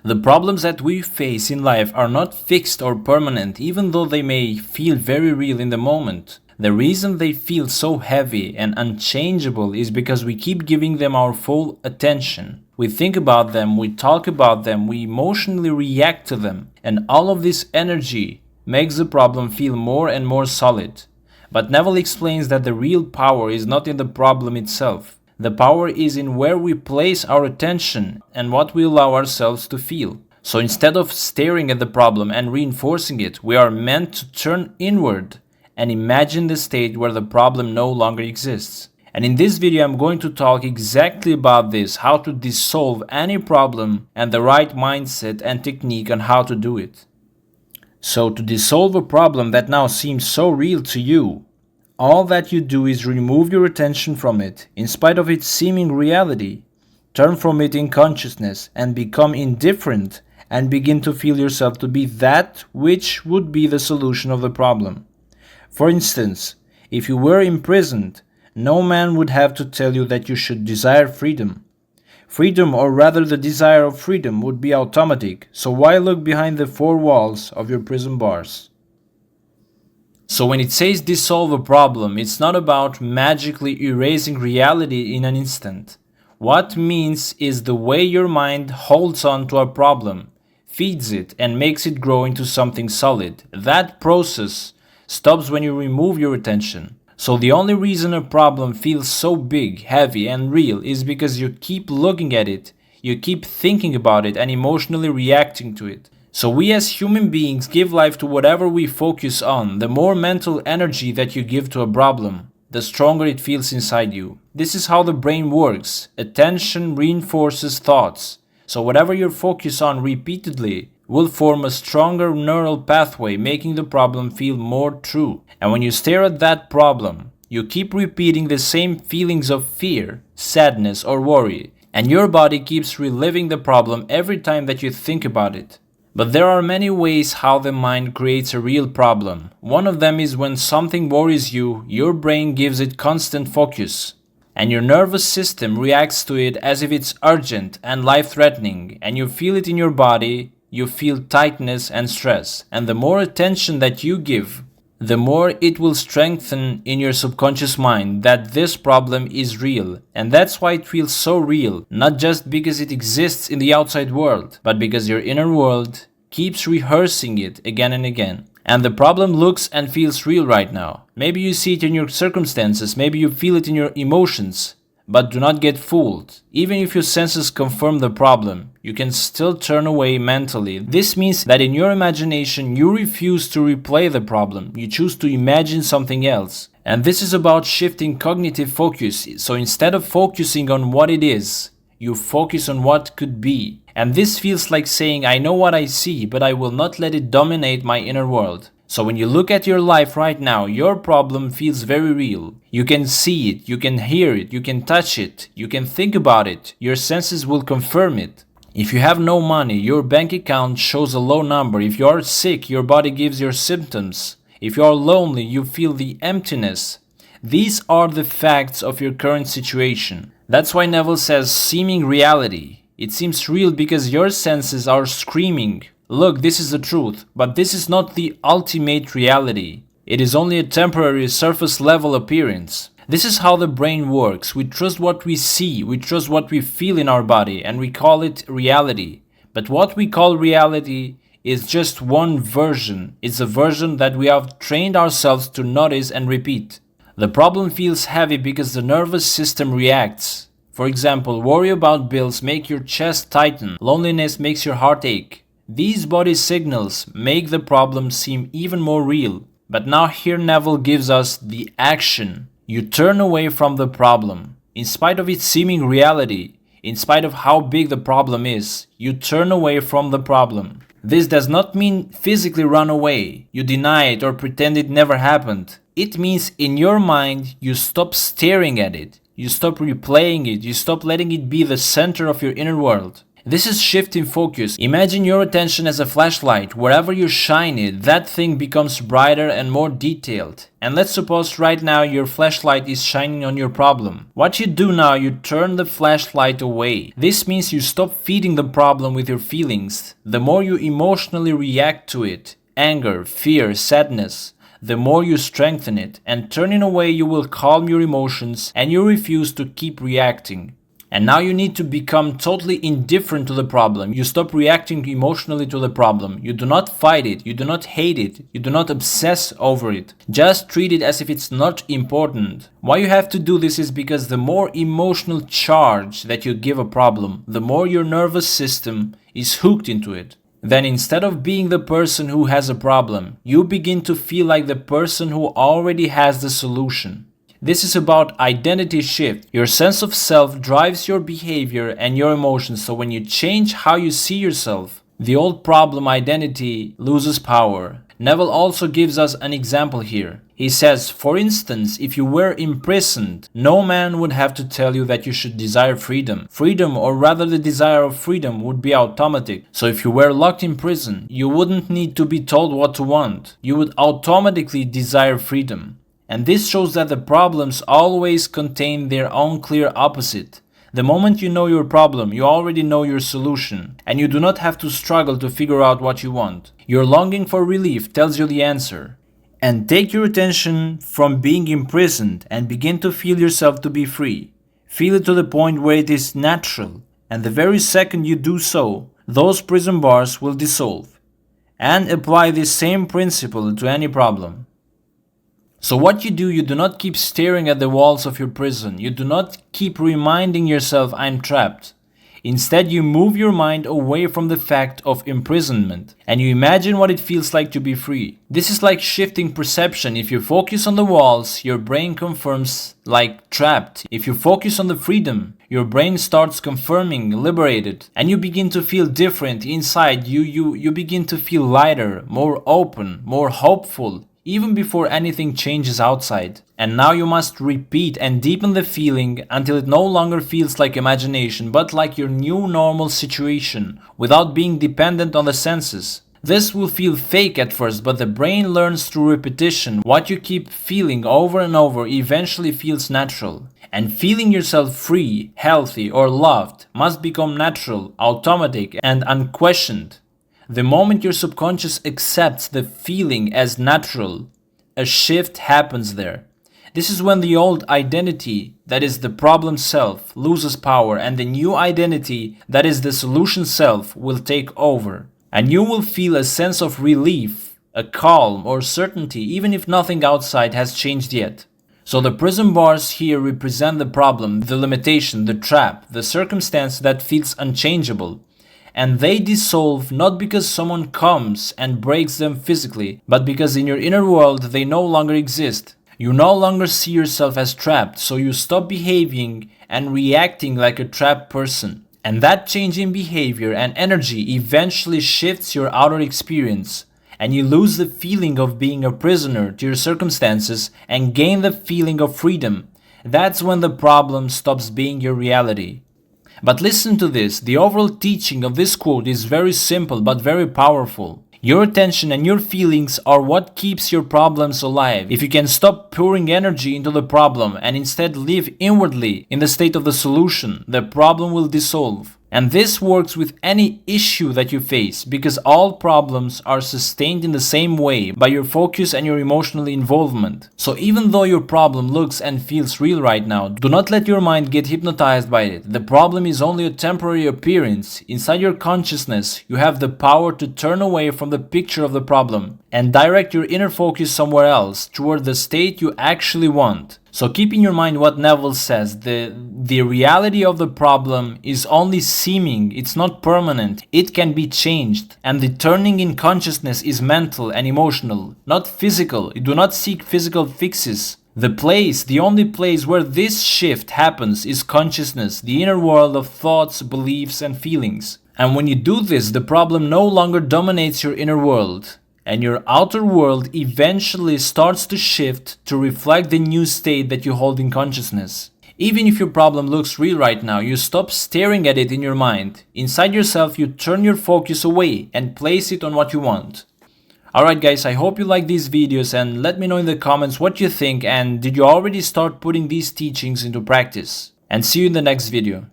The problems that we face in life are not fixed or permanent, even though they may feel very real in the moment. The reason they feel so heavy and unchangeable is because we keep giving them our full attention. We think about them, we talk about them, we emotionally react to them, and all of this energy makes the problem feel more and more solid. But Neville explains that the real power is not in the problem itself. The power is in where we place our attention and what we allow ourselves to feel. So instead of staring at the problem and reinforcing it, we are meant to turn inward and imagine the state where the problem no longer exists. And in this video I'm going to talk exactly about this, how to dissolve any problem and the right mindset and technique on how to do it. So to dissolve a problem that now seems so real to you, all that you do is remove your attention from it, in spite of its seeming reality. Turn from it in consciousness and become indifferent and begin to feel yourself to be that which would be the solution of the problem. For instance, if you were imprisoned, no man would have to tell you that you should desire freedom. Freedom, or rather the desire of freedom, would be automatic, so why look behind the four walls of your prison bars? So when it says dissolve a problem, it's not about magically erasing reality in an instant. What it means is the way your mind holds on to a problem, feeds it, and makes it grow into something solid. That process stops when you remove your attention. So the only reason a problem feels so big, heavy, and real is because you keep looking at it, you keep thinking about it, and emotionally reacting to it. So we as human beings give life to whatever we focus on. The more mental energy that you give to a problem, the stronger it feels inside you. This is how the brain works. Attention reinforces thoughts. So whatever you focus on repeatedly will form a stronger neural pathway, making the problem feel more true. And when you stare at that problem, you keep repeating the same feelings of fear, sadness, or worry, and your body keeps reliving the problem every time that you think about it. But there are many ways how the mind creates a real problem. One of them is when something worries you, your brain gives it constant focus, and your nervous system reacts to it as if it's urgent and life-threatening, and you feel it in your body, you feel tightness and stress. And the more attention that you give, the more it will strengthen in your subconscious mind that this problem is real. And that's why it feels so real, not just because it exists in the outside world, but because your inner world keeps rehearsing it again and again. And the problem looks and feels real right now. Maybe you see it in your circumstances, maybe you feel it in your emotions. But do not get fooled. Even if your senses confirm the problem, you can still turn away mentally. This means that in your imagination you refuse to replay the problem. You choose to imagine something else. And this is about shifting cognitive focus. So instead of focusing on what it is, you focus on what could be. And this feels like saying, I know what I see, but I will not let it dominate my inner world. So when you look at your life right now, your problem feels very real. You can see it, you can hear it, you can touch it, you can think about it. Your senses will confirm it. If you have no money, your bank account shows a low number. If you are sick, your body gives your symptoms. If you are lonely, you feel the emptiness. These are the facts of your current situation. That's why Neville says seeming reality. It seems real because your senses are screaming, look, this is the truth, but this is not the ultimate reality. It is only a temporary surface level appearance. This is how the brain works. We trust what we see, we trust what we feel in our body, and we call it reality. But what we call reality is just one version. It's a version that we have trained ourselves to notice and repeat. The problem feels heavy because the nervous system reacts. For example, worry about bills make your chest tighten. Loneliness makes your heart ache. These body signals make the problem seem even more real. But now here Neville gives us the action. You turn away from the problem. In spite of its seeming reality, in spite of how big the problem is, you turn away from the problem. This does not mean physically run away. You deny it or pretend it never happened. It means in your mind you stop staring at it. You stop replaying it. You stop letting it be the center of your inner world. This is shifting focus. Imagine your attention as a flashlight. Wherever you shine it, that thing becomes brighter and more detailed. And let's suppose right now your flashlight is shining on your problem. What you do now, you turn the flashlight away. This means you stop feeding the problem with your feelings. The more you emotionally react to it, anger, fear, sadness, the more you strengthen it. And turning away, you will calm your emotions and you refuse to keep reacting. And now you need to become totally indifferent to the problem. You stop reacting emotionally to the problem. You do not fight it. You do not hate it. You do not obsess over it. Just treat it as if it's not important. Why you have to do this is because the more emotional charge that you give a problem, the more your nervous system is hooked into it. Then instead of being the person who has a problem, you begin to feel like the person who already has the solution. This is about identity shift. Your sense of self drives your behavior and your emotions, so when you change how you see yourself, the old problem identity loses power. Neville also gives us an example here. He says, for instance, if you were imprisoned, no man would have to tell you that you should desire freedom. Freedom, or rather the desire of freedom, would be automatic. So if you were locked in prison, you wouldn't need to be told what to want. You would automatically desire freedom. And this shows that the problems always contain their own clear opposite. The moment you know your problem, you already know your solution, and you do not have to struggle to figure out what you want. Your longing for relief tells you the answer. And take your attention from being imprisoned and begin to feel yourself to be free. Feel it to the point where it is natural, and the very second you do so, those prison bars will dissolve. And apply this same principle to any problem. So what you do not keep staring at the walls of your prison. You do not keep reminding yourself, I'm trapped. Instead, you move your mind away from the fact of imprisonment and you imagine what it feels like to be free. This is like shifting perception. If you focus on the walls, your brain confirms like trapped. If you focus on the freedom, your brain starts confirming liberated, and you begin to feel different inside. You begin to feel lighter, more open, more hopeful, even before anything changes outside. And now you must repeat and deepen the feeling until it no longer feels like imagination, but like your new normal situation, without being dependent on the senses. This will feel fake at first, but the brain learns through repetition. What you keep feeling over and over eventually feels natural. And feeling yourself free, healthy, or loved must become natural, automatic, and unquestioned. The moment your subconscious accepts the feeling as natural, a shift happens there. This is when the old identity, that is the problem self, loses power, and the new identity, that is the solution self, will take over. And you will feel a sense of relief, a calm or certainty, even if nothing outside has changed yet. So the prison bars here represent the problem, the limitation, the trap, the circumstance that feels unchangeable. And they dissolve not because someone comes and breaks them physically, but because in your inner world they no longer exist. You no longer see yourself as trapped, so you stop behaving and reacting like a trapped person. And that change in behavior and energy eventually shifts your outer experience, and you lose the feeling of being a prisoner to your circumstances and gain the feeling of freedom. That's when the problem stops being your reality. But listen to this, the overall teaching of this quote is very simple but very powerful. Your attention and your feelings are what keeps your problems alive. If you can stop pouring energy into the problem and instead live inwardly in the state of the solution, the problem will dissolve. And this works with any issue that you face, because all problems are sustained in the same way by your focus and your emotional involvement. So even though your problem looks and feels real right now, do not let your mind get hypnotized by it. The problem is only a temporary appearance. Inside your consciousness, you have the power to turn away from the picture of the problem and direct your inner focus somewhere else, toward the state you actually want. So keep in your mind what Neville says, the reality of the problem is only seeming, it's not permanent, it can be changed. And the turning in consciousness is mental and emotional, not physical. You do not seek physical fixes. The only place where this shift happens is consciousness, the inner world of thoughts, beliefs, and feelings. And when you do this, the problem no longer dominates your inner world. And your outer world eventually starts to shift to reflect the new state that you hold in consciousness. Even if your problem looks real right now, you stop staring at it in your mind. Inside yourself, you turn your focus away and place it on what you want. Alright guys, I hope you like these videos and let me know in the comments what you think and did you already start putting these teachings into practice? And see you in the next video.